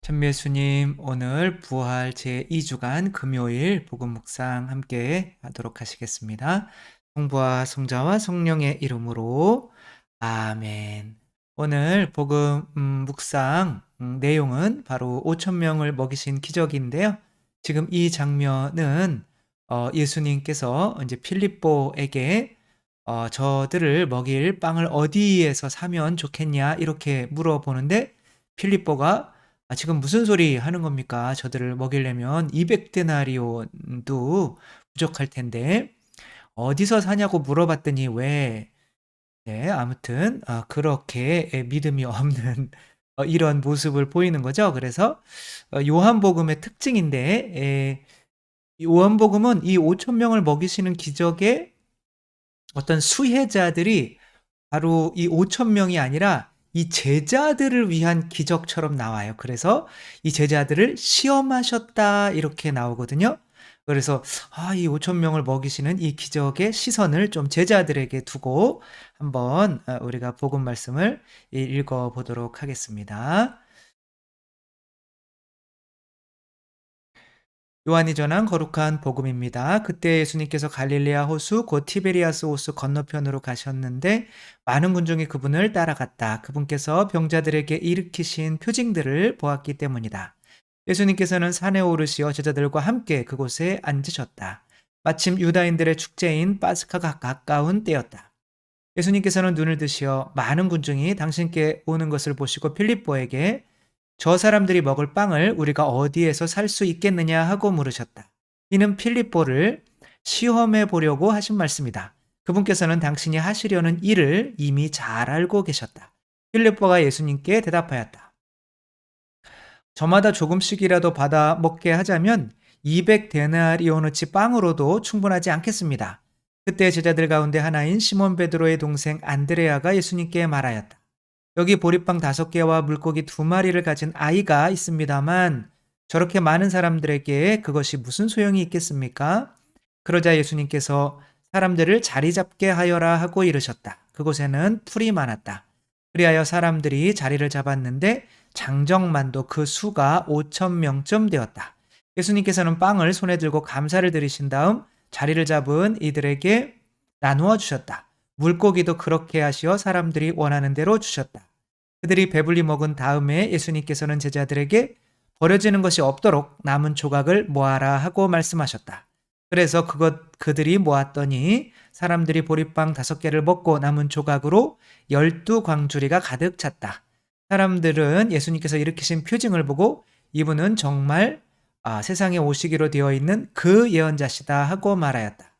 천미예수님, 오늘 부활 제2주간 금요일 복음 묵상 함께 하도록 하시겠습니다. 성부와 성자와 성령의 이름으로 아멘. 오늘 복음 묵상 내용은 바로 5천 명을 먹이신 기적인데요. 지금 이 장면은 예수님께서 이제 필립보에게 저들을 먹일 빵을 어디에서 사면 좋겠냐 이렇게 물어보는데 필립보가 지금 무슨 소리 하는 겁니까? 저들을 먹이려면 200데나리온도 부족할 텐데 어디서 사냐고 물어봤더니 왜 네, 아무튼 그렇게 믿음이 없는 이런 모습을 보이는 거죠. 그래서 요한복음의 특징인데 요한복음은 이 5천 명을 먹이시는 기적의 어떤 수혜자들이 바로 이 5천 명이 아니라 이 제자들을 위한 기적처럼 나와요. 그래서 이 제자들을 시험하셨다 이렇게 나오거든요. 그래서 이 5천 명을 먹이시는 이 기적의 시선을 좀 제자들에게 두고 한번 우리가 복음 말씀을 읽어 보도록 하겠습니다. 요한이 전한 거룩한 복음입니다. 그때 예수님께서 갈릴레아 호수 곧 티베리아스 호수 건너편으로 가셨는데 많은 군중이 그분을 따라갔다. 그분께서 병자들에게 일으키신 표징들을 보았기 때문이다. 예수님께서는 산에 오르시어 제자들과 함께 그곳에 앉으셨다. 마침 유다인들의 축제인 파스카가 가까운 때였다. 예수님께서는 눈을 드시어 많은 군중이 당신께 오는 것을 보시고 필립보에게 저 사람들이 먹을 빵을 우리가 어디에서 살 수 있겠느냐 하고 물으셨다. 이는 필립보를 시험해 보려고 하신 말씀이다. 그분께서는 당신이 하시려는 일을 이미 잘 알고 계셨다. 필립보가 예수님께 대답하였다. 저마다 조금씩이라도 받아 먹게 하자면 200데나리온어치 빵으로도 충분하지 않겠습니다. 그때 제자들 가운데 하나인 시몬 베드로의 동생 안드레아가 예수님께 말하였다. 여기 보리빵 5개와 물고기 2마리를 가진 아이가 있습니다만 저렇게 많은 사람들에게 그것이 무슨 소용이 있겠습니까? 그러자 예수님께서 사람들을 자리 잡게 하여라 하고 이르셨다. 그곳에는 풀이 많았다. 그리하여 사람들이 자리를 잡았는데 장정만도 그 수가 5천 명쯤 되었다. 예수님께서는 빵을 손에 들고 감사를 드리신 다음 자리를 잡은 이들에게 나누어 주셨다. 물고기도 그렇게 하시어 사람들이 원하는 대로 주셨다. 그들이 배불리 먹은 다음에 예수님께서는 제자들에게 버려지는 것이 없도록 남은 조각을 모아라 하고 말씀하셨다. 그래서 그들이 모았더니 사람들이 보리빵 5개를 먹고 남은 조각으로 12광주리가 가득 찼다. 사람들은 예수님께서 일으키신 표징을 보고 이분은 정말 세상에 오시기로 되어 있는 그 예언자시다 하고 말하였다.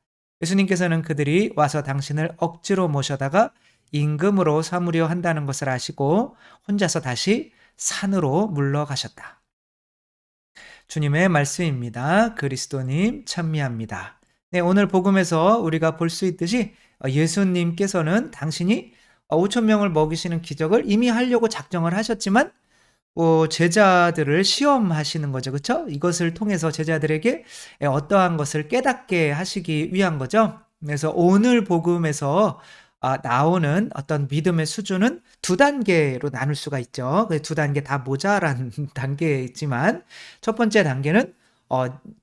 예수님께서는 그들이 와서 당신을 억지로 모셔다가 임금으로 삼으려 한다는 것을 아시고 혼자서 다시 산으로 물러가셨다. 주님의 말씀입니다. 그리스도님 찬미합니다. 네, 오늘 복음에서 우리가 볼 수 있듯이 예수님께서는 당신이 5천 명을 먹이시는 기적을 이미 하려고 작정을 하셨지만 제자들을 시험하시는 거죠. 그렇죠? 이것을 통해서 제자들에게 어떠한 것을 깨닫게 하시기 위한 거죠. 그래서 오늘 복음에서 나오는 어떤 믿음의 수준은 두 단계로 나눌 수가 있죠. 그 두 단계 다 모자란 단계이지만 첫 번째 단계는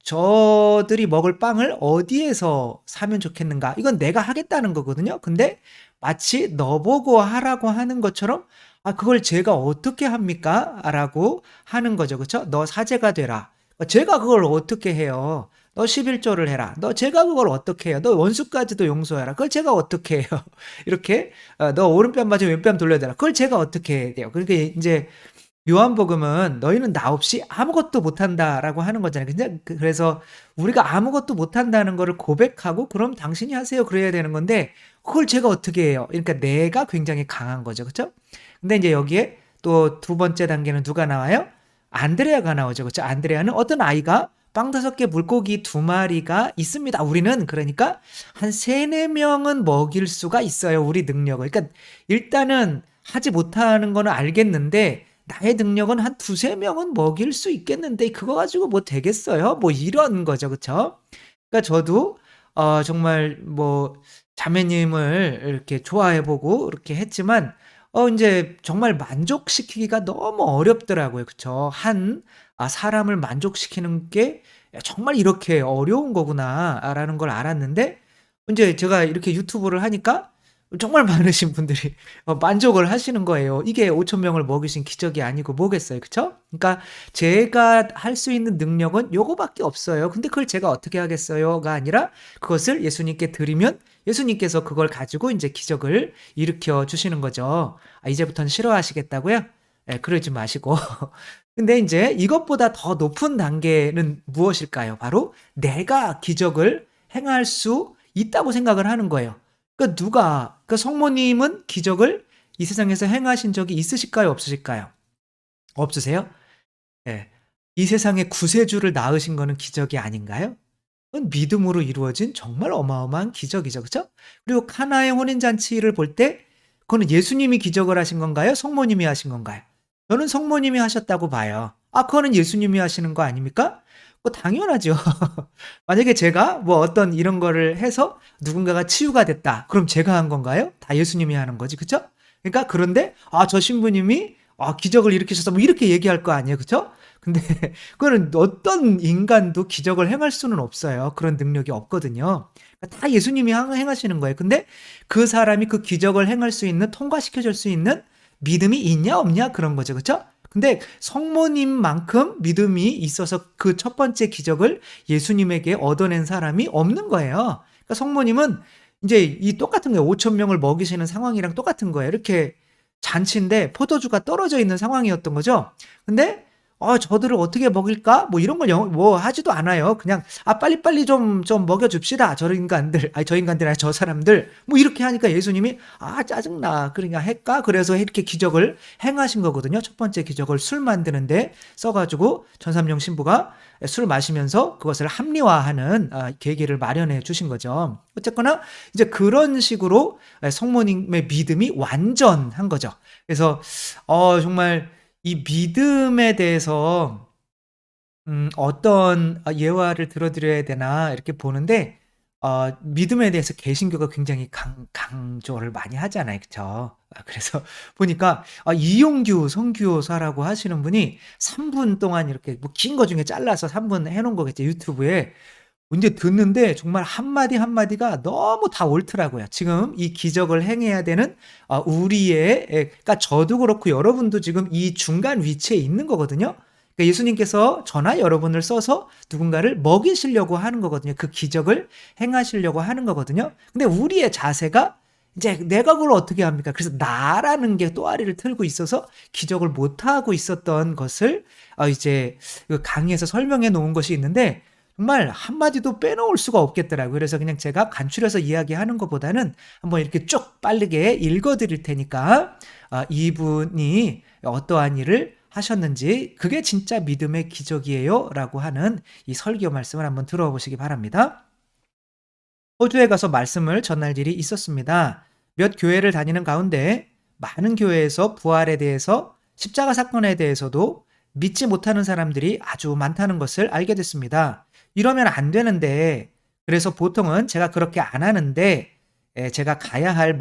저들이 먹을 빵을 어디에서 사면 좋겠는가? 이건 내가 하겠다는 거거든요. 근데 마치 너보고 하라고 하는 것처럼 그걸 제가 어떻게 합니까? 라고 하는 거죠. 그쵸? 너 사제가 되라. 제가 그걸 어떻게 해요? 너 11조를 해라. 제가 그걸 어떻게 해요? 너 원수까지도 용서해라. 그걸 제가 어떻게 해요? 이렇게, 너 오른뺨 맞으면 왼뺨 돌려야 되라. 그걸 제가 어떻게 해야 돼요? 그러니까 이제 요한복음은 너희는 나 없이 아무것도 못한다라고 하는 거잖아요. 그래서 우리가 아무것도 못한다는 거를 고백하고 그럼 당신이 하세요. 그래야 되는 건데 그걸 제가 어떻게 해요? 그러니까 내가 굉장히 강한 거죠. 그렇죠? 근데 이제 여기에 또 두 번째 단계는 누가 나와요? 안드레아가 나오죠. 그렇죠? 안드레아는 어떤 아이가 빵 5개 물고기 2마리가 있습니다. 우리는 그러니까 한 3-4명은 먹일 수가 있어요. 우리 능력을. 그러니까 일단은 하지 못하는 거는 알겠는데 나의 능력은 한 2-3명은 먹일 수 있겠는데 그거 가지고 뭐 되겠어요? 뭐 이런 거죠. 그렇죠? 그러니까 저도 정말 뭐 자매님을 이렇게 좋아해 보고 이렇게 했지만 인제 정말 만족시키기가 너무 어렵더라고요. 그쵸. 사람을 만족시키는 게 '정말 이렇게 어려운 거구나.'라는 걸 알았는데 인제 제가 이렇게 유튜브를 하니까 정말 많으신 분들이 만족을 하시는 거예요. 이게 5천 명을 먹이신 기적이 아니고 뭐겠어요. 그쵸? 그러니까 제가 할 수 있는 능력은 요거밖에 없어요. 근데 그걸 제가 어떻게 하겠어요가 아니라 그것을 예수님께 드리면 예수님께서 그걸 가지고 인제 기적을 일으켜 주시는 거죠. 이제부터는 싫어하시겠다고요? 예, 그러지 마시고. 근데 인제 이것보다 더 높은 단계는 무엇일까요? 바로 내가 기적을 행할 수 있다고 생각을 하는 거예요. 성모님은 기적을 이 세상에서 행하신 적이 있으실까요? 없으실까요? 없으세요? 예. 이 세상에 구세주를 낳으신 거는 기적이 아닌가요? 그건 믿음으로 이루어진 정말 어마어마한 기적이죠. 그죠? 그리고 카나의 혼인 잔치를 볼 때 그거는 예수님이 기적을 하신 건가요? 성모님이 하신 건가요? 저는 성모님이 하셨다고 봐요. 그거는 예수님이 하시는 거 아닙니까? 당연하죠. 만약에 제가 뭐 어떤 이런 거를 해서 누군가가 치유가 됐다. 그럼 제가 한 건가요? 다 예수님이 하는 거지. 그쵸? 그러니까 그런데 저 신부님이 기적을 일으키셔서 뭐 이렇게 얘기할 거 아니에요. 그쵸? 근데 그거는 어떤 인간도 기적을 행할 수는 없어요. 그런 능력이 없거든요. 그러니까 다 예수님이 행하시는 거예요. 근데 그 사람이 그 기적을 행할 수 있는 통과시켜 줄 수 있는 믿음이 있냐 없냐 그런 거죠. 그쵸? 근데 성모님만큼 믿음이 있어서 그 첫 번째 기적을 예수님에게 얻어낸 사람이 없는 거예요. 그러니까 성모님은 인제 이 똑같은 거예요. 5천 명을 먹이시는 상황이랑 똑같은 거예요. 이렇게 잔치인데 포도주가 떨어져 있는 상황이었던 거죠. 근데 저들을 어떻게 먹일까? 뭐 이런 걸 뭐 하지도 않아요. 그냥 빨리빨리 좀 먹여 줍시다. 저 인간들.' 저 인간들이 아니라 '저 사람들.' 뭐 이렇게 하니까 예수님이 '짜증나. 그러냐 할까?' 그래서 이렇게 기적을 행하신 거거든요. 첫 번째 기적을 술 만드는 데 써 가지고 전삼룡 신부가 술 마시면서 그것을 합리화하는 계기를 마련해 주신 거죠. 어쨌거나 이제 그런 식으로 성모님의 믿음이 완전한 거죠. 그래서 정말 이 믿음에 대해서 어떤 예화를 들어 드려야 되나 이렇게 보는데 믿음에 대해서 개신교가 굉장히 강조를 많이 하잖아요. 그쵸? 그래서 보니까 이용규 선교사라고 하시는 분이 3분 동안 이렇게 뭐 긴 거 중에 잘라서 3분 해 놓은 거겠죠, 유튜브에. 인제 듣는데 정말 한마디 한마디가 너무 다 옳더라고요. 지금 이 기적을 행해야 되는 우리의 그러니까 저도 그렇고 여러분도 지금 이 중간 위치에 있는 거거든요. 그러니까 예수님께서 저나 여러분을 써서 누군가를 먹이시려고 하는 거거든요. 그 기적을 행하시려고 하는 거거든요. 근데 우리의 자세가 이제 '내가 그걸 어떻게 합니까?' 그래서 나라는 게 또아리를 틀고 있어서 기적을 못 하고 있었던 것을 이제 그 강의에서 설명해 놓은 것이 있는데 정말 한마디도 빼놓을 수가 없겠더라고요. 그래서 그냥 제가 간추려서 이야기하는 것보다는 한번 이렇게 쭉 빠르게 읽어 드릴 테니까 이분이 어떠한 일을 하셨는지 "그게 진짜 믿음의 기적이에요."라고 하는 이 설교 말씀을 한번 들어 보시기 바랍니다. 호주에 가서 말씀을 전할 일이 있었습니다. 몇 교회를 다니는 가운데 많은 교회에서 부활에 대해서 십자가 사건에 대해서도 믿지 못하는 사람들이 아주 많다는 것을 알게 됐습니다. 이러면 안 되는데 그래서 보통은 제가 그렇게 안 하는데 제가 가야 할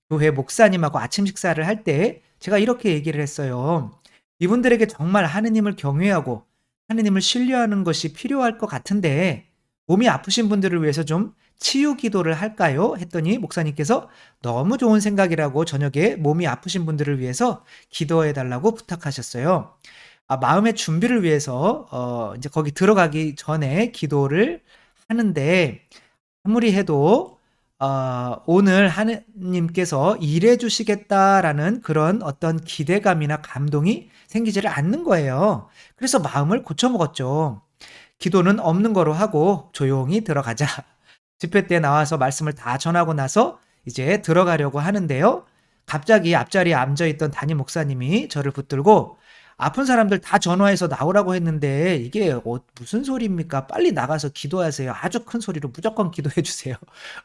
교회 목사님하고 아침 식사를 할 때 제가 이렇게 얘기를 했어요. 이분들에게 정말 하느님을 경외하고 하느님을 신뢰하는 것이 필요할 것 같은데 몸이 아프신 분들을 위해서 좀 치유 기도를 할까요? 했더니 목사님께서 너무 좋은 생각이라고 저녁에 몸이 아프신 분들을 위해서 기도해 달라고 부탁하셨어요. 마음의 준비를 위해서 인제 거기 들어가기 전에 기도를 하는데 아무리 해도 오늘 하느님께서 일해 주시겠다라는 그런 어떤 기대감이나 감동이 생기지를 않는 거예요. 그래서 마음을 고쳐 먹었죠. 기도는 없는 거로 하고 조용히 들어가자. 집회 때 나와서 말씀을 다 전하고 나서 이제 들어가려고 하는데요. 갑자기 앞자리에 앉아 있던 담임 목사님이 저를 붙들고 "아픈 사람들 다 전화해서 나오라고 했는데 이게 무슨 소리입니까? 빨리 나가서 기도하세요. 아주 큰 소리로 무조건 기도해 주세요."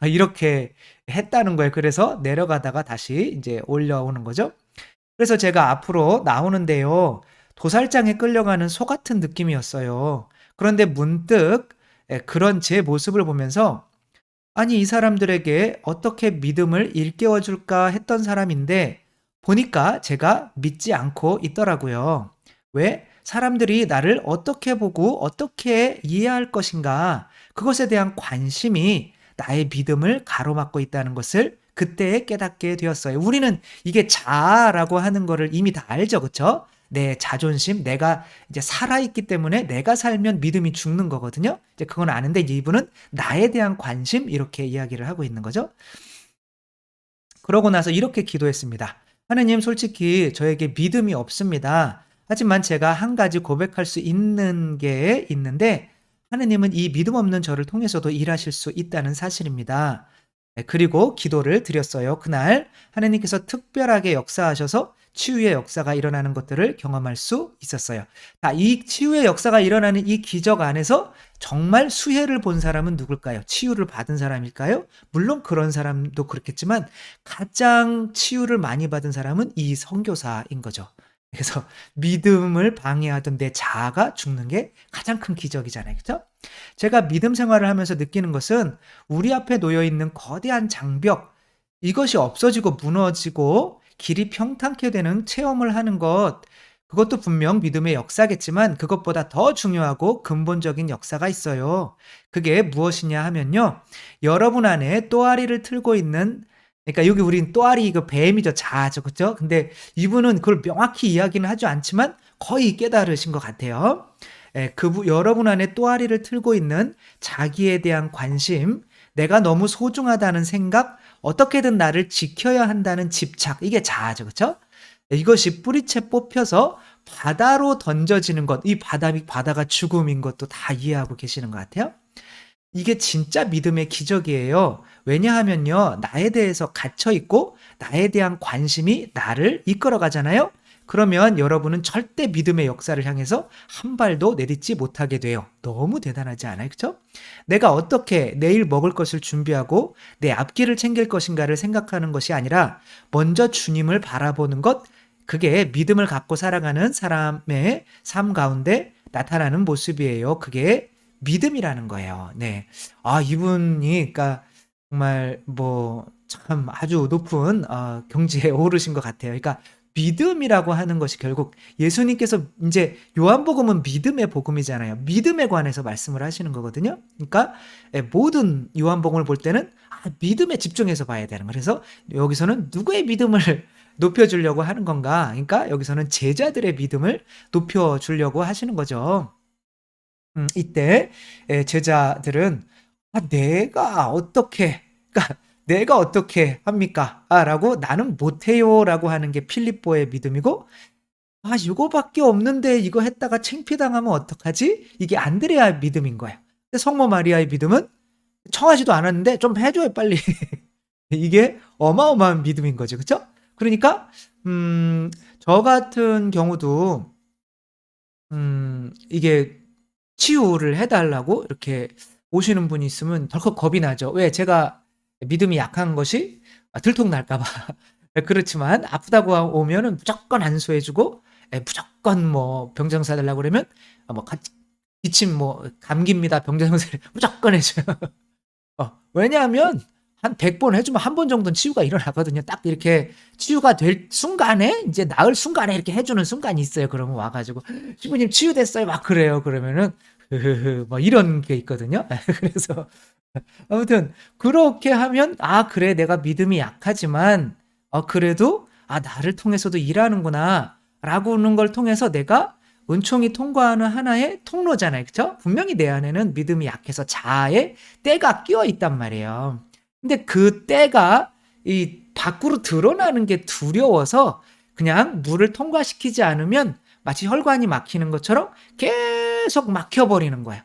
이렇게 했다는 거예요. 그래서 내려가다가 다시 인제 올라오는 거죠. 그래서 제가 앞으로 나오는데요. 도살장에 끌려가는 소 같은 느낌이었어요. 그런데 문득 그런 제 모습을 보면서 '아니 이 사람들에게 어떻게 믿음을 일깨워 줄까?' 했던 사람인데 보니까 제가 믿지 않고 있더라고요. 왜? 사람들이 나를 어떻게 보고 어떻게 이해할 것인가, 그것에 대한 관심이 나의 믿음을 가로막고 있다는 것을 그때 깨닫게 되었어요. 우리는 이게 자아라고 하는 거를 이미 다 알죠. 그쵸? 내 자존심, 내가 이제 살아있기 때문에 내가 살면 믿음이 죽는 거거든요. 이제 그건 아는데 이제 이분은 나에 대한 관심, 이렇게 이야기를 하고 있는 거죠. 그러고 나서 이렇게 기도했습니다. 하느님, 솔직히 저에게 믿음이 없습니다. 하지만 제가 한 가지 고백할 수 있는 게 있는데, 하느님은 이 믿음 없는 저를 통해서도 일하실 수 있다는 사실입니다. 네, 그리고 기도를 드렸어요. 그날 하느님께서 특별하게 역사하셔서 치유의 역사가 일어나는 것들을 경험할 수 있었어요. 이 치유의 역사가 일어나는 이 기적 안에서 정말 수혜를 본 사람은 누굴까요? 치유를 받은 사람일까요? 물론 그런 사람도 그렇겠지만 가장 치유를 많이 받은 사람은 이 선교사인 거죠. 그래서 믿음을 방해하던 내 자아가 죽는 게 가장 큰 기적이잖아요. 그죠? 제가 믿음 생활을 하면서 느끼는 것은 우리 앞에 놓여 있는 거대한 장벽, 이것이 없어지고 무너지고 길이 평탄케 되는 체험을 하는 것, 그것도 분명 믿음의 역사겠지만 그것보다 더 중요하고 근본적인 역사가 있어요. 그게 무엇이냐 하면요. 여러분 안에 또아리를 틀고 있는, 그러니까 여기 우린 또아리, 그 뱀이죠. 자아죠. 그죠? 근데 이분은 그걸 명확히 이야기는 하지 않지만 거의 깨달으신 것 같아요. 여러분 안에 또아리를 틀고 있는 자기에 대한 관심, 내가 너무 소중하다는 생각, 어떻게든 나를 지켜야 한다는 집착, 이게 자아죠. 그쵸? 이것이 뿌리채 뽑혀서 바다로 던져지는 것, 이 바다가 죽음인 것도 다 이해하고 계시는 것 같아요. 이게 진짜 믿음의 기적이에요. 왜냐하면요, 나에 대해서 갇혀 있고 나에 대한 관심이 나를 이끌어 가잖아요. 그러면 여러분은 절대 믿음의 역사를 향해서 한 발도 내딛지 못하게 돼요. 너무 대단하지 않아요? 그쵸? 내가 어떻게 내일 먹을 것을 준비하고 내 앞길을 챙길 것인가를 생각하는 것이 아니라 먼저 주님을 바라보는 것, 그게 믿음을 갖고 살아가는 사람의 삶 가운데 나타나는 모습이에요. 그게 믿음이라는 거예요. 네. 이분이 그러니까 정말 뭐 참 아주 높은 경지에 오르신 것 같아요. 그러니까 믿음이라고 하는 것이 결국 예수님께서 인제 요한복음은 믿음의 복음이잖아요. 믿음에 관해서 말씀을 하시는 거거든요. 그러니까 모든 요한복음을 볼 때는 믿음에 집중해서 봐야 되는 거예요. 그래서 여기서는 누구의 믿음을 높여 주려고 하는 건가? 그러니까 여기서는 제자들의 믿음을 높여 주려고 하시는 거죠. 이때 제자들은 내가 어떻게, 그러니까 '내가 어떻게 합니까?' 라고 '나는 못해요.'라고 하는 게 필립보의 믿음이고, '이거밖에 없는데 이거 했다가 창피당하면 어떡하지?' 이게 안드레아의 믿음인 거예요. 근데 성모 마리아의 믿음은 청하지도 않았는데 '좀 해 줘요 빨리.' 이게 어마어마한 믿음인 거죠. 그쵸? 그러니까 저 같은 경우도 이게 치유를 해 달라고 이렇게 오시는 분이 있으면 덜컥 겁이 나죠. 왜? 제가 믿음이 약한 것이 들통날까 봐. 그렇지만 아프다고 오면은 무조건 안수해 주고, 무조건 뭐 병정 사 달라고 그러면 뭐 기침 뭐 "감기입니다." 병정사를 무조건 해 줘요. 왜냐하면 한 100번 해 주면 한 번 정도는 치유가 일어나거든요. 딱 이렇게 치유가 될 순간에, 인제 나을 순간에 이렇게 해 주는 순간이 있어요. 그러면 와 가지고 "신부님 치유됐어요." 막 그래요. 그러면은 "흐흐흐." 뭐 이런 게 있거든요. 그래서 아무튼 그렇게 하면 '아 그래 내가 믿음이 약하지만 그래도 나를 통해서도 일하는구나.'라고 하는 걸 통해서 내가 은총이 통과하는 하나의 통로잖아요. 그쵸? 분명히 내 안에는 믿음이 약해서 자아의 때가 끼어 있단 말이에요. 근데 그 때가 이 밖으로 드러나는 게 두려워서 그냥 물을 통과시키지 않으면 마치 혈관이 막히는 것처럼 계속 막혀 버리는 거예요.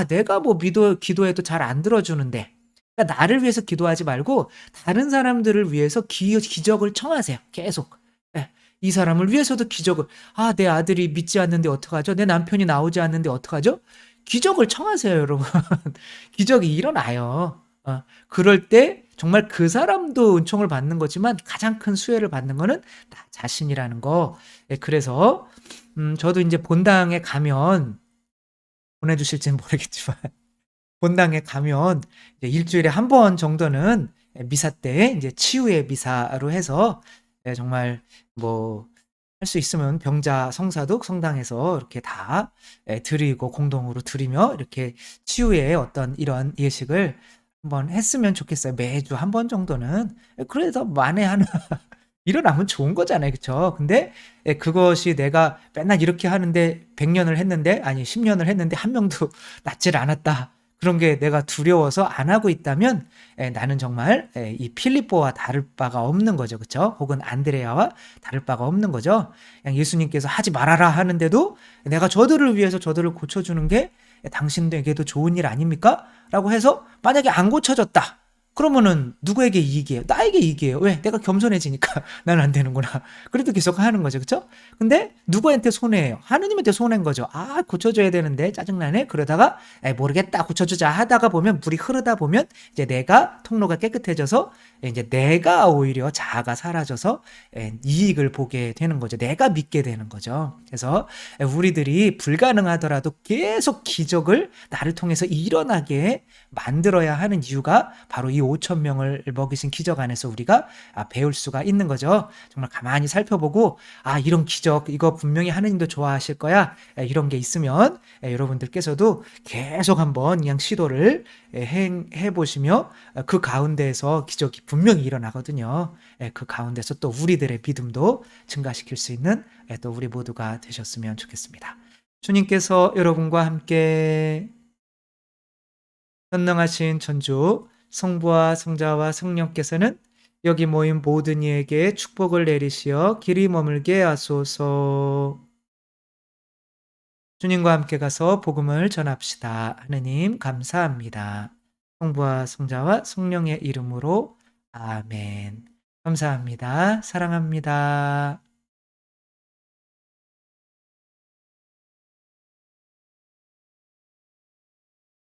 내가 뭐 기도해도 잘 안 들어주는데. 그러니까 나를 위해서 기도하지 말고 다른 사람들을 위해서 기적을 청하세요, 계속. 예. 이 사람을 위해서도 기적을, '내 아들이 믿지 않는데 어떡하죠? 내 남편이 나오지 않는데 어떡하죠?' 기적을 청하세요, 여러분. 기적이 일어나요. 그럴 때 정말 그 사람도 은총을 받는 거지만 가장 큰 수혜를 받는 거는 나 자신이라는 거. 그래서 저도 인제 본당에 가면 보내 주실지는 모르겠지만 본당에 가면 이제 일 주일에 한 번 정도는 미사 때 인제 치유의 미사로 해서 정말 뭐 할 수 있으면 병자 성사도 성당에서 이렇게 다 드리고 공동으로 드리며 이렇게 치유의 어떤 이런 예식을 한번 했으면 좋겠어요. 매주 한 번 정도는. 그래서 만에 하나 일어나면 좋은 거잖아요. 그쵸? 근데 그것이 내가 맨날 이렇게 하는데 100 년을 했는데 아니 10 년을 했는데 한 명도 낫질 않았다. 그런 게 내가 두려워서 안 하고 있다면 나는 정말 이 필리포와 다를 바가 없는 거죠. 그쵸? 혹은 안드레아와 다를 바가 없는 거죠. 그냥 예수님께서 하지 말아라 하는데도 내가 저들을 위해서 저들을 고쳐주는 게 당신에게도 좋은 일 아닙니까? 라고 해서 만약에 안 고쳐졌다. 그러면은 누구에게 이익이에요? 나에게 이익이에요. 왜? 내가 겸손해지니까 나는 안 되는구나. 그래도 계속 하는 거죠. 그쵸? 근데 누구한테 손해예요? 하느님한테 손해인 거죠. 아, 고쳐줘야 되는데 짜증나네. 그러다가 모르겠다. 고쳐주자 하다가 보면 물이 흐르다 보면 이제 내가 통로가 깨끗해져서 이제 내가 오히려 자아가 사라져서 이익을 보게 되는 거죠. 내가 믿게 되는 거죠. 그래서 우리들이 불가능하더라도 계속 기적을 나를 통해서 일어나게 만들어야 하는 이유가 바로 이 5천 명을 먹이신 기적 안에서 우리가 배울 수가 있는 거죠. 정말 가만히 살펴보고 이런 기적 이거 분명히 하느님도 좋아하실 거야. 이런 게 있으면 여러분들께서도 계속 한번 그냥 시도를 해 보시며 그 가운데에서 기적이 분명히 일어나거든요. 그 가운데서 또 우리들의 믿음도 증가시킬 수 있는 또 우리 모두가 되셨으면 좋겠습니다. 주님께서 여러분과 함께 전능하신 천주 성부와 성자와 성령께서는 여기 모인 모든 이에게 축복을 내리시어 길이 머물게 하소서. 주님과 함께 가서 복음을 전합시다. 하느님 감사합니다. 성부와 성자와 성령의 이름으로 아멘. 감사합니다. 사랑합니다.